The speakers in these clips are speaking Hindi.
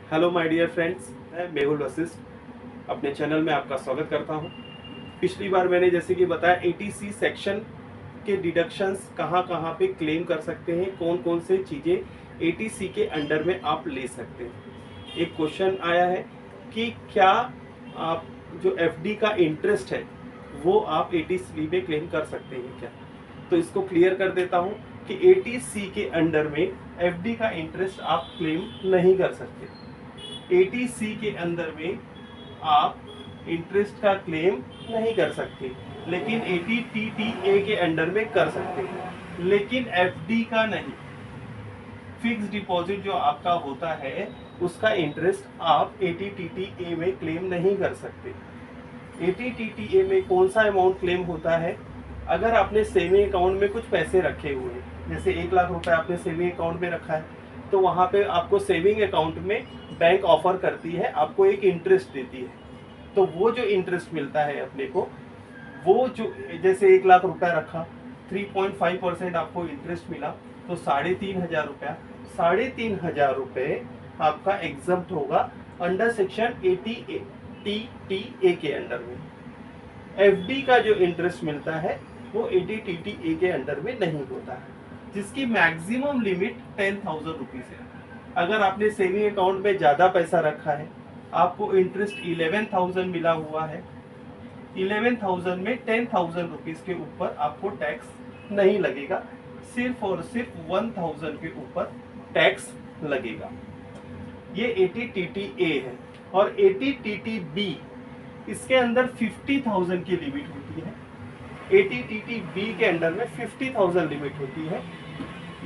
हेलो माय डियर फ्रेंड्स, मैं मेहुल वशिष्ठ अपने चैनल में आपका स्वागत करता हूं। पिछली बार मैंने जैसे कि बताया एटीसी सेक्शन के डिडक्शंस कहां कहां पे क्लेम कर सकते हैं, कौन कौन से चीज़ें एटीसी के अंडर में आप ले सकते हैं। एक क्वेश्चन आया है कि क्या आप जो एफडी का इंटरेस्ट है वो आप एटीसी में क्लेम कर सकते हैं क्या। तो इसको क्लियर कर देता हूं कि एटीसी के अंडर में एफडी का इंटरेस्ट आप क्लेम नहीं कर सकते। एटीसी के अंदर में आप इंटरेस्ट का क्लेम नहीं कर सकते, लेकिन एटीटीटीए के अंडर में कर सकते हैं, लेकिन एफडी का नहीं। फिक्स डिपॉजिट जो आपका होता है उसका इंटरेस्ट आप एटीटीटीए में क्लेम नहीं कर सकते। एटीटीटीए में कौन सा अमाउंट क्लेम होता है? अगर आपने सेविंग अकाउंट में कुछ पैसे रखे हुए हैं, जैसे 1 लाख रुपए आपने सेविंग अकाउंट में रखा है, तो वहां पे आपको सेविंग अकाउंट में बैंक ऑफर करती है, आपको एक इंटरेस्ट देती है। तो वो जो इंटरेस्ट मिलता है अपने को, वो जो जैसे 1 लाख रुपया रखा, 3.5% आपको इंटरेस्ट मिला, तो 3,500 रुपया, 3,500 रुपये आपका एग्जम्प्ट होगा अंडर सेक्शन 80 टी के अंडर में। एफडी का जो इंटरेस्ट मिलता है वो एटीटीटीए के अंडर में नहीं होता है, जिसकी मैक्सिमम लिमिट 10,000 रुपीज है। अगर आपने सेविंग अकाउंट में ज्यादा पैसा रखा है, आपको इंटरेस्ट 11,000 मिला हुआ है, 11,000 में 10,000 रुपीज के ऊपर आपको टैक्स नहीं लगेगा, सिर्फ और सिर्फ 1,000 के ऊपर टैक्स लगेगा। ये एटीटीटीए है। और एटीटीटीबी, इसके अंदर 50,000 की लिमिट होती है। एटीटीटीबी के अंडर में 50,000 लिमिट होती है।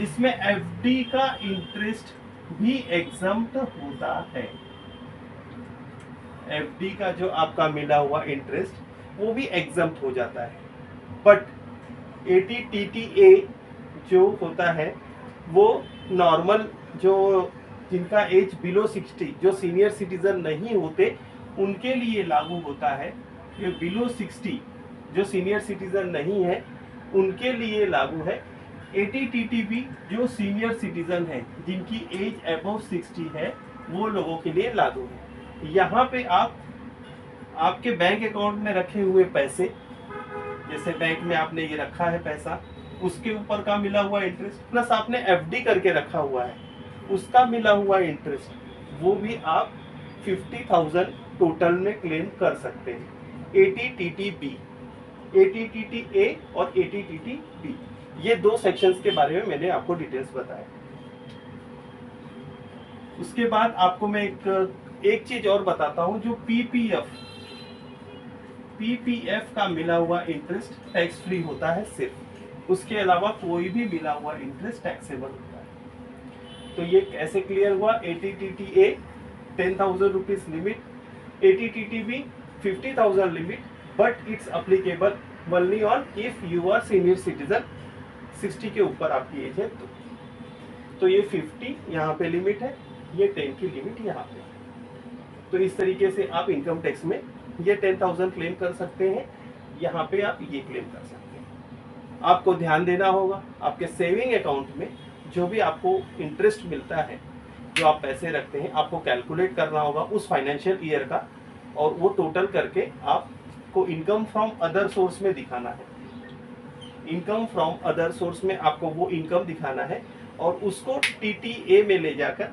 इसमें एफडी का इंटरेस्ट भी एग्जम्प्ट होता है। एफडी का जो आपका मिला हुआ इंटरेस्ट वो भी एग्जम्प्ट हो जाता है। बट एटीटीटीए जो होता है वो नॉर्मल, जो जिनका एज बिलो 60, जो सीनियर सिटीजन नहीं होते उनके लिए लागू होता है। ये बिलो 60 जो सीनियर सिटीजन नहीं है उनके लिए लागू है। एटीटीटीबी जो सीनियर सिटीजन है जिनकी एज अबव 60 है वो लोगों के लिए लागू है। यहाँ पे आप आपके बैंक अकाउंट में रखे हुए पैसे, जैसे बैंक में आपने ये रखा है पैसा, उसके ऊपर का मिला हुआ इंटरेस्ट प्लस आपने एफडी करके रखा हुआ है उसका मिला हुआ इंटरेस्ट, वो भी आप 50,000 टोटल में क्लेम कर सकते हैं। एटीटीटीबी, एटीटीटीए और एटीटीटीबी, ये दो सेक्शंस के बारे में मैंने आपको डिटेल्स बताया। उसके बाद आपको मैं एक चीज और बताता हूं, जो पीपीएफ का मिला हुआ इंटरेस्ट टैक्स फ्री होता है सिर्फ, उसके अलावा कोई भी मिला हुआ इंटरेस्ट टैक्सेबल होता है। तो ये कैसे क्लियर हुआ? Eighty T T A 10,000 rupees limit, eighty T T B 50,000 limit, but it's applicable only on if you are senior citizen, 60 के ऊपर आपकी एज है। तो ये 50 यहाँ पे लिमिट है, ये 10 की लिमिट यहाँ पे। तो इस तरीके से आप इनकम टैक्स में ये 10,000 क्लेम कर सकते हैं, यहाँ पे आप ये क्लेम कर सकते हैं। आपको ध्यान देना होगा, आपके सेविंग अकाउंट में जो भी आपको इंटरेस्ट मिलता है, जो आप पैसे रखते हैं, आपको कैलकुलेट करना होगा उस फाइनेंशियल ईयर का, और वो टोटल करके आपको इनकम फ्रॉम अदर सोर्स में दिखाना है। इनकम फ्रॉम अदर सोर्स में आपको वो इनकम दिखाना है और उसको टीटीए में ले जाकर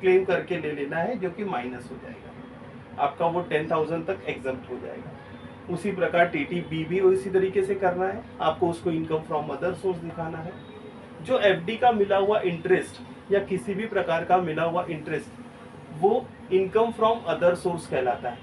क्लेम करके ले लेना है, जो कि माइनस हो जाएगा आपका, वो 10,000 तक एग्जम्प्ट हो जाएगा। उसी प्रकार टीटीबी भी इसी तरीके से करना है, आपको उसको इनकम फ्रॉम अदर सोर्स दिखाना है। जो एफडी का मिला हुआ इंटरेस्ट या किसी भी प्रकार का मिला हुआ इंटरेस्ट, वो इनकम फ्रॉम अदर सोर्स कहलाता है।